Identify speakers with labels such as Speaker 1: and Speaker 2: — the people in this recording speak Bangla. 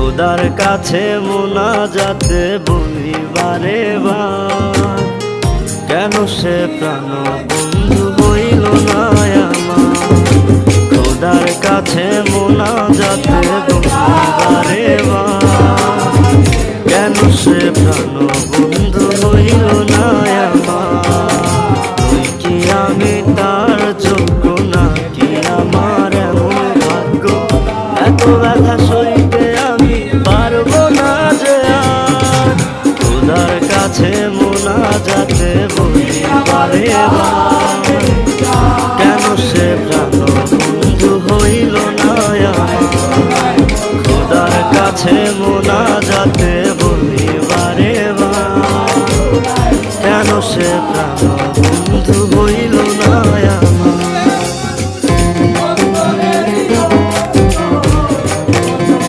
Speaker 1: খোদার কাছে মোনাজাতে বলি বারে বার, কেন সে প্রাণ বন্ধু হইল না আমার। খোদার কাছে মোনাজাতে বলি বারে বার, কেন সে প্রাণ বন্ধু হইল না আমার। তুই কি আমি তার যোগ্য নাকি আমার এমন ভাগ্য, এত ব্যথা সইতে আমি পারবো না যে আর। খোদার কাছে মোনাজাতে বলি বারে বার, কেন সে প্রাণ বন্ধু হইল না আমার। খোদার কাছে মোনা